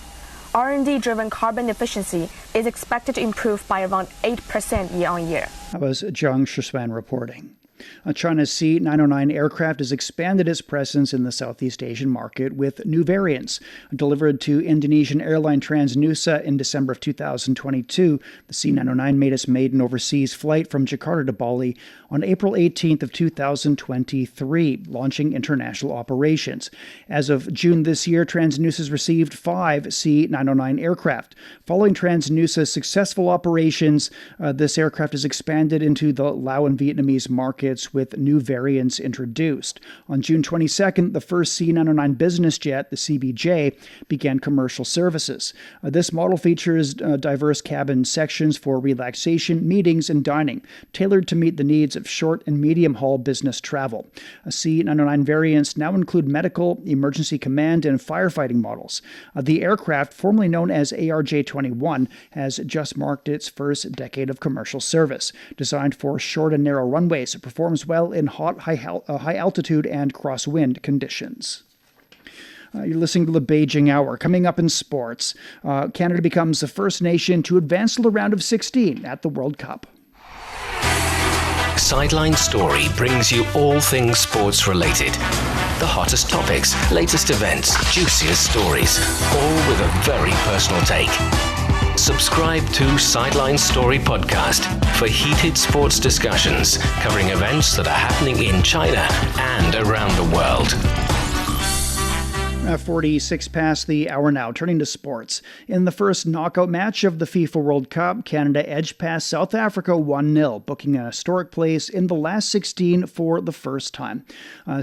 R&D-driven carbon efficiency is expected to improve by around 8% year-on-year. That was Zhang Shuswan reporting. China's C-909 aircraft has expanded its presence in the Southeast Asian market with new variants. Delivered to Indonesian airline Transnusa in December of 2022, the C-909 made its maiden overseas flight from Jakarta to Bali on April 18th of 2023, launching international operations. As of June this year, Transnusa has received 5 C-909 aircraft. Following Transnusa's successful operations, this aircraft has expanded into the Lao and Vietnamese market with new variants introduced. On June 22nd, the first C-909 business jet, the CBJ, began commercial services. This model features diverse cabin sections for relaxation, meetings, and dining, tailored to meet the needs of short and medium-haul business travel. C-909 variants now include medical, emergency command, and firefighting models. The aircraft, formerly known as ARJ-21, has just marked its first decade of commercial service. Designed for short and narrow runways, it performs well in hot, high altitude and crosswind conditions. You're listening to the Beijing Hour. Coming up in sports, Canada becomes the first nation to advance to the round of 16 at the World Cup. Sideline Story brings you all things sports related. The hottest topics, latest events, juiciest stories, all with a very personal take. Subscribe to Sideline Story Podcast for heated sports discussions covering events that are happening in China and around the world. 46 past the hour now. Turning to sports. In the first knockout match of the FIFA World Cup, Canada edged past South Africa 1-0, booking an historic place in the last 16 for the first time.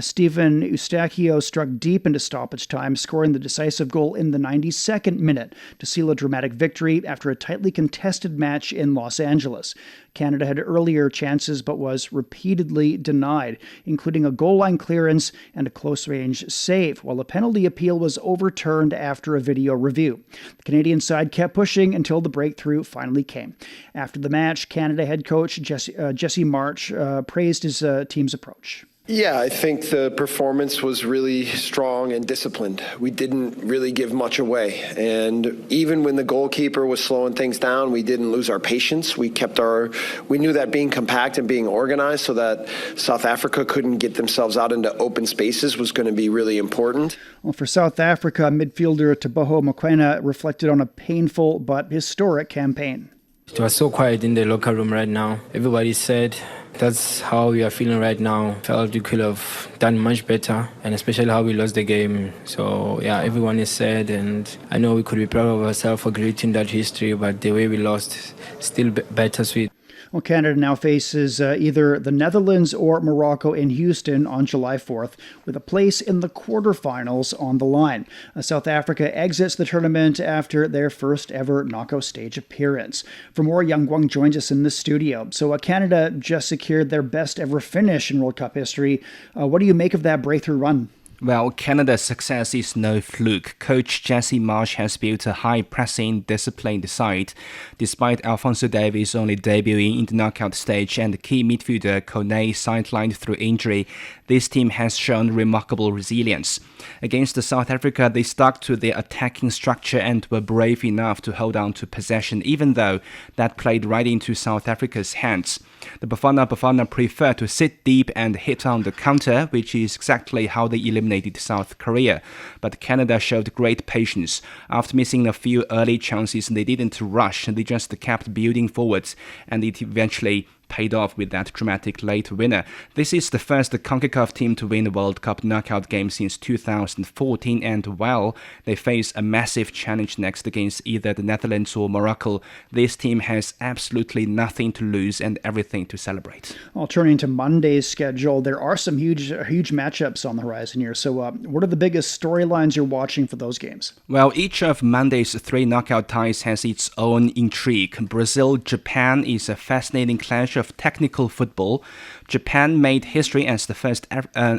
Steven Eustachio struck deep into stoppage time, scoring the decisive goal in the 92nd minute to seal a dramatic victory after a tightly contested match in Los Angeles. Canada had earlier chances but was repeatedly denied, including a goal line clearance and a close-range save, while a penalty appeal was overturned after a video review. The Canadian side kept pushing until the breakthrough finally came. After the match, Canada head coach Jesse March praised his team's approach. Yeah, I think the performance was really strong and disciplined. We didn't really give much away. And even when the goalkeeper was slowing things down, we didn't lose our patience. We knew that being compact and being organized so that South Africa couldn't get themselves out into open spaces was going to be really important. Well, for South Africa, midfielder Teboho Mokoena reflected on a painful but historic campaign. It was so quiet in the locker room right now. Everybody said that's how we are feeling right now. Felt we could have done much better, and especially how we lost the game. So yeah, everyone is sad, and I know we could be proud of ourselves for creating that history, but the way we lost, still bittersweet. Well, Canada now faces either the Netherlands or Morocco in Houston on July 4th, with a place in the quarterfinals on the line. South Africa exits the tournament after their first ever knockout stage appearance. For more, Yang Guang joins us in the studio. So Canada just secured their best ever finish in World Cup history. What do you make of that breakthrough run? Well, Canada's success is no fluke. Coach Jesse Marsh has built a high-pressing, disciplined side. Despite Alphonso Davies only debuting in the knockout stage and key midfielder Kone sidelined through injury, this team has shown remarkable resilience. Against South Africa, they stuck to their attacking structure and were brave enough to hold on to possession, even though that played right into South Africa's hands. The Bafana preferred to sit deep and hit on the counter, which is exactly how they eliminated South Korea. But Canada showed great patience. After missing a few early chances, they didn't rush, they just kept building forwards, and it eventually paid off with that dramatic late winner. This is the first CONCACAF team to win a World Cup knockout game since 2014, and while they face a massive challenge next against either the Netherlands or Morocco, this team has absolutely nothing to lose and everything to celebrate. Well, turning to Monday's schedule, there are some huge matchups on the horizon here. So what are the biggest storylines you're watching for those games? Well, each of Monday's 3 knockout ties has its own intrigue. Brazil-Japan is a fascinating clash of technical football, Japan made history as the first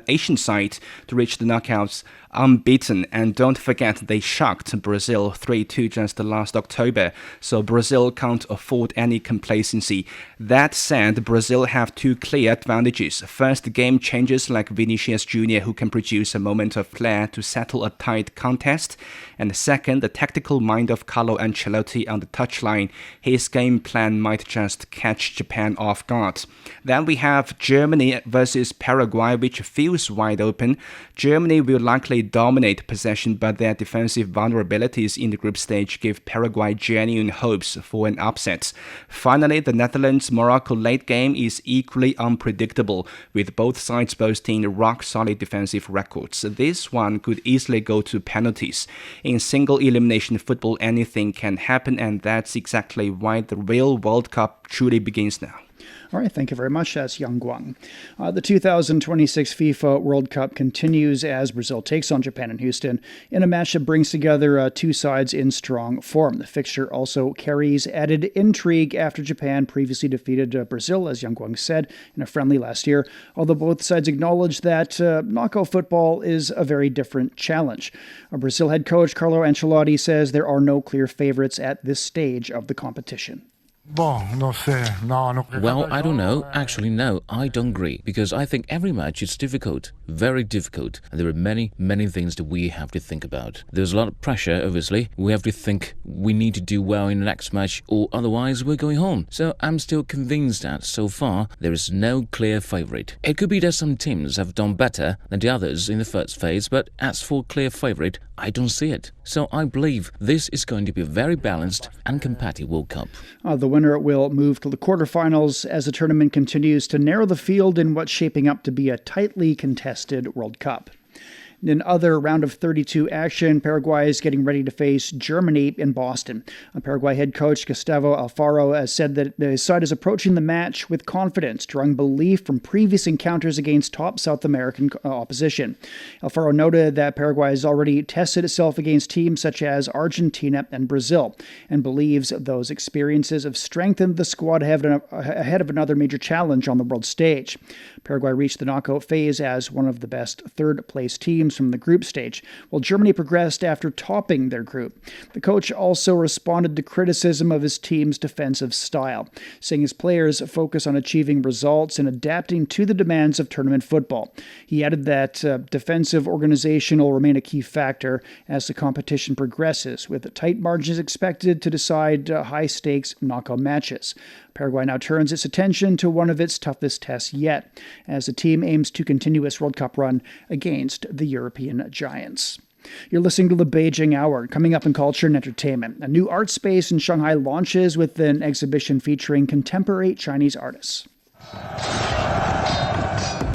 Asian side to reach the knockouts unbeaten, and don't forget they shocked Brazil 3-2 just last October, so Brazil can't afford any complacency. That said, Brazil have two clear advantages. First, game changers like Vinicius Jr. who can produce a moment of flair to settle a tight contest, and second, the tactical mind of Carlo Ancelotti on the touchline. His game plan might just catch Japan off guard. Then we have Germany versus Paraguay, which feels wide open. Germany will likely dominate possession, but their defensive vulnerabilities in the group stage give Paraguay genuine hopes for an upset. Finally, the Netherlands-Morocco late game is equally unpredictable, with both sides boasting rock-solid defensive records. This one could easily go to penalties. In single elimination football, anything can happen, and that's exactly why the real World Cup truly begins now. All right, thank you very much. That's Yang Guang. The 2026 FIFA World Cup continues as Brazil takes on Japan in Houston in a match that brings together two sides in strong form. The fixture also carries added intrigue after Japan previously defeated Brazil, as Yang Guang said, in a friendly last year, although both sides acknowledge that knockout football is a very different challenge. Brazil head coach Carlo Ancelotti says there are no clear favorites at this stage of the competition. Well, I don't know. Actually, no, I don't agree. Because I think every match is difficult, very difficult. And there are many things that we have to think about. There's a lot of pressure, obviously. We have to think we need to do well in the next match or otherwise we're going home. So I'm still convinced that so far there is no clear favorite. It could be that some teams have done better than the others in the first phase, but as for clear favorite, I don't see it. So I believe this is going to be a very balanced and competitive World Cup. The winner will move to the quarterfinals as the tournament continues to narrow the field in what's shaping up to be a tightly contested World Cup. In other round of 32 action, Paraguay is getting ready to face Germany in Boston. Paraguay head coach Gustavo Alfaro has said that his side is approaching the match with confidence, drawing belief from previous encounters against top South American opposition. Alfaro noted that Paraguay has already tested itself against teams such as Argentina and Brazil, and believes those experiences have strengthened the squad ahead of another major challenge on the world stage. Paraguay reached the knockout phase as one of the best third-place teams from the group stage, while Germany progressed after topping their group. The coach also responded to criticism of his team's defensive style, saying his players focus on achieving results and adapting to the demands of tournament football. He added that defensive organization will remain a key factor as the competition progresses, with tight margins expected to decide high-stakes knockout matches. Paraguay now turns its attention to one of its toughest tests yet, as the team aims to continue its World Cup run against the European giants. You're listening to the Beijing Hour. Coming up in culture and entertainment, a new art space in Shanghai launches with an exhibition featuring contemporary Chinese artists.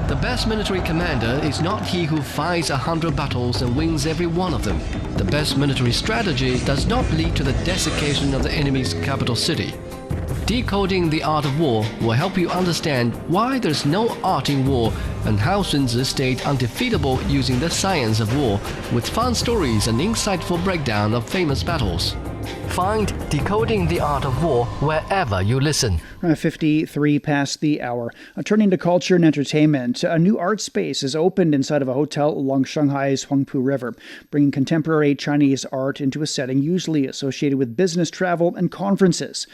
The best military commander is not he who fights 100 battles and wins every one of them. The best military strategy does not lead to the desiccation of the enemy's capital city. Decoding the art of war will help you understand why there's no art in war and how Sun Tzu stayed undefeatable using the science of war, with fun stories and insightful breakdown of famous battles. Find Decoding the Art of War wherever you listen. 53 past the hour. Turning to culture and entertainment, a new art space is opened inside of a hotel along Shanghai's Huangpu River, bringing contemporary Chinese art into a setting usually associated with business travel and conferences.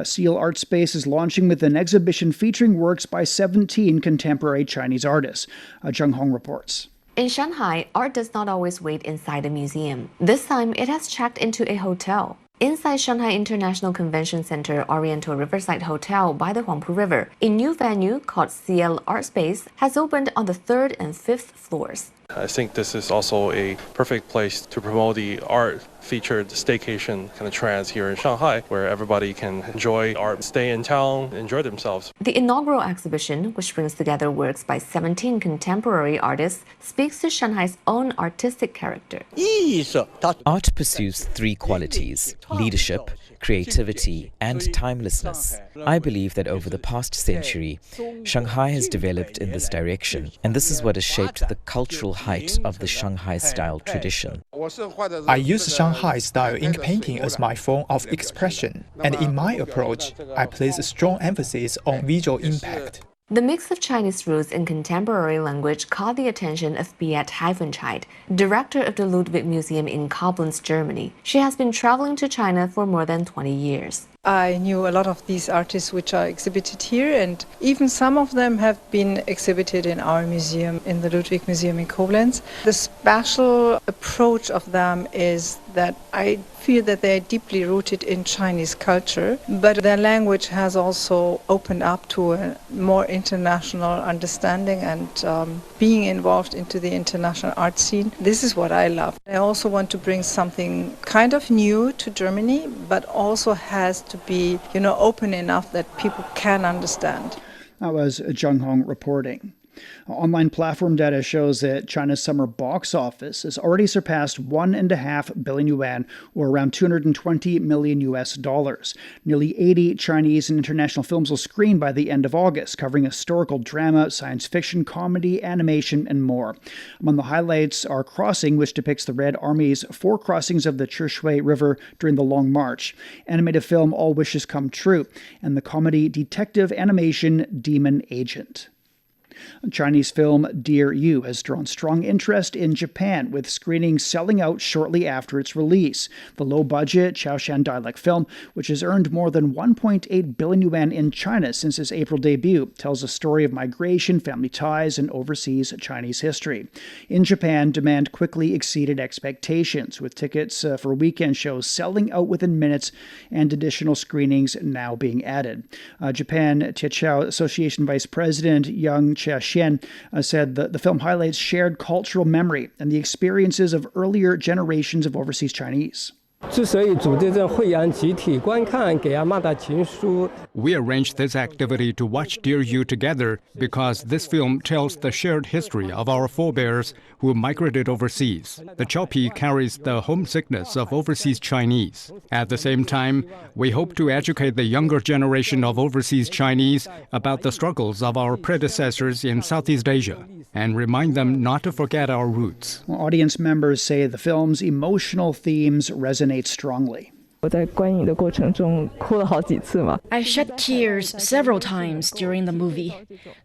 Seal Art Space is launching with an exhibition featuring works by 17 contemporary Chinese artists. Zheng Hong reports. In Shanghai, art does not always wait inside a museum. This time, it has checked into a hotel. Inside Shanghai International Convention Center Oriental Riverside Hotel by the Huangpu River, a new venue called CL Art Space has opened on the 3rd and 5th floors. I think this is also a perfect place to promote the art-featured staycation kind of trends here in Shanghai, where everybody can enjoy art, stay in town, enjoy themselves. The inaugural exhibition, which brings together works by 17 contemporary artists, speaks to Shanghai's own artistic character. Art pursues three qualities: leadership, creativity, and timelessness. I believe that over the past century, Shanghai has developed in this direction, and this is what has shaped the cultural height of the Shanghai-style tradition. I use Shanghai-style ink painting as my form of expression, and in my approach, I place a strong emphasis on visual impact. The mix of Chinese roots and contemporary language caught the attention of Beat Heifenscheid, director of the Ludwig Museum in Koblenz, Germany. She has been traveling to China for more than 20 years. I knew a lot of these artists which are exhibited here, and even some of them have been exhibited in our museum, in the Ludwig Museum in Koblenz. The special approach of them is that I feel that they are deeply rooted in Chinese culture, but their language has also opened up to a more international understanding and being involved into the international art scene. This is what I love. I also want to bring something kind of new to Germany, but also has to be, open enough that people can understand. That was Zheng Hong reporting. Online platform data shows that China's summer box office has already surpassed 1.5 billion yuan, or around $220 million US. Nearly 80 Chinese and international films will screen by the end of August, covering historical drama, science fiction, comedy, animation, and more. Among the highlights are Crossing, which depicts the Red Army's 4 crossings of the Chishui River during the Long March, animated film All Wishes Come True, and the comedy detective animation Demon Agent. Chinese film Dear You has drawn strong interest in Japan, with screenings selling out shortly after its release. The low-budget Chaoshan dialect film, which has earned more than 1.8 billion yuan in China since its April debut, tells a story of migration, family ties, and overseas Chinese history. In Japan, demand quickly exceeded expectations, with tickets for weekend shows selling out within minutes and additional screenings now being added. Japan Tiechao Association Vice President Yang Xian said the film highlights shared cultural memory and the experiences of earlier generations of overseas Chinese. We arranged this activity to watch Dear You together because this film tells the shared history of our forebears who migrated overseas. The Chaopi carries the homesickness of overseas Chinese. At the same time, we hope to educate the younger generation of overseas Chinese about the struggles of our predecessors in Southeast Asia and remind them not to forget our roots. Well, audience members say the film's emotional themes resonate strongly. I shed tears several times during the movie.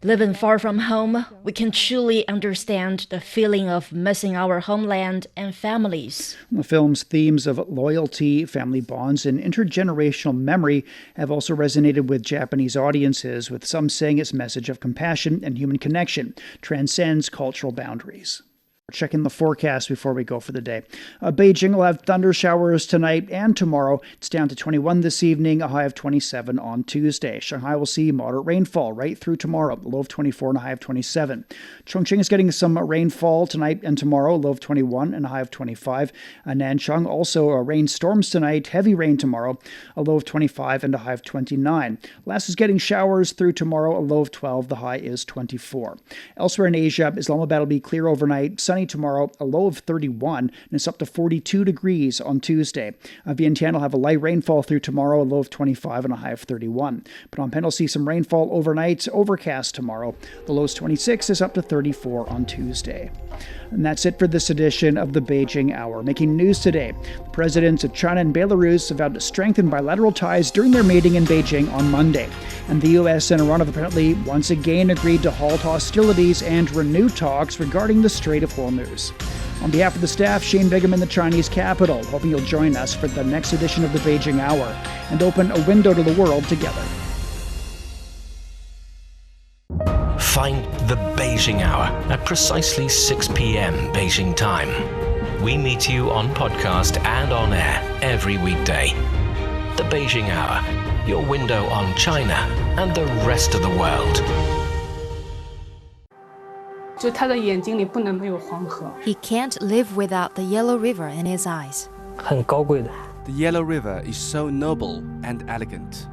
Living far from home, we can truly understand the feeling of missing our homeland and families. The film's themes of loyalty, family bonds, and intergenerational memory have also resonated with Japanese audiences, with some saying its message of compassion and human connection transcends cultural boundaries. Checking the forecast before we go for the day. Beijing will have thunder showers tonight and tomorrow. It's down to 21 this evening, a high of 27 on Tuesday. Shanghai will see moderate rainfall right through tomorrow, a low of 24 and a high of 27. Chongqing is getting some rainfall tonight and tomorrow, a low of 21 and a high of 25. Nanchang also rainstorms tonight, heavy rain tomorrow, a low of 25 and a high of 29. Laos is getting showers through tomorrow, a low of 12, the high is 24. Elsewhere in Asia, Islamabad will be clear overnight, sunny tomorrow, a low of 31, and it's up to 42 degrees on Tuesday. Vientiane will have a light rainfall through tomorrow, a low of 25 and a high of 31. Phnom Penh will see some rainfall overnight, overcast tomorrow. The low is 26, is up to 34 on Tuesday. And that's it for this edition of the Beijing Hour. Making news today, the presidents of China and Belarus have vowed to strengthen bilateral ties during their meeting in Beijing on Monday. And the U.S. and Iran have apparently once again agreed to halt hostilities and renew talks regarding the Strait of Hormuz. On behalf of the staff, Shane Bigham in the Chinese capital, hoping you'll join us for the next edition of the Beijing Hour and open a window to the world together. Find the Beijing Hour at precisely 6 p.m. Beijing time. We meet you on podcast and on air every weekday. The Beijing Hour, your window on China and the rest of the world. He can't live without the Yellow River in his eyes. The Yellow River is so noble and elegant.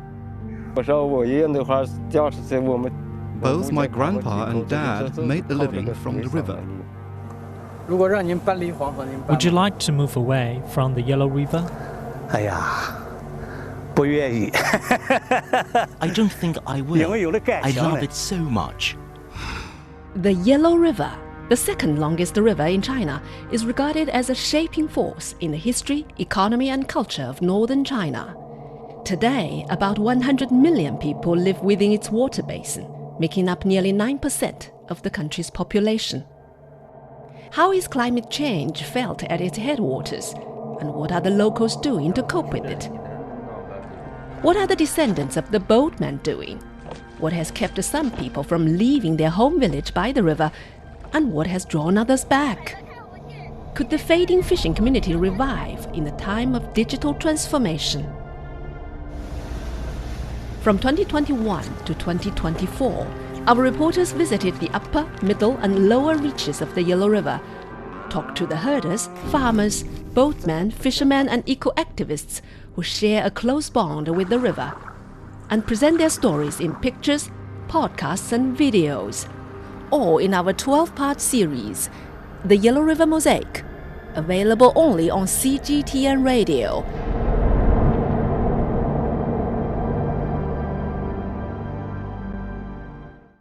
Both my grandpa and dad made a living from the river. Would you like to move away from the Yellow River? I don't think I will. I love it so much. The Yellow River, The second longest river in China is regarded as a shaping force in the history, economy, and culture of northern China. Today, about 100 million people live within its water basin, making up nearly 9% of the country's population. How is climate change felt at its headwaters, and what are the locals doing to cope with it? What are the descendants of the boatmen doing? What has kept some people from leaving their home village by the river, and what has drawn others back? Could the fading fishing community revive in a time of digital transformation? From 2021 to 2024, our reporters visited the upper, middle, and lower reaches of the Yellow River, talked to the herders, farmers, boatmen, fishermen, and eco-activists who share a close bond with the river, and present their stories in pictures, podcasts, and videos, all in our 12-part series, The Yellow River Mosaic, available only on CGTN Radio.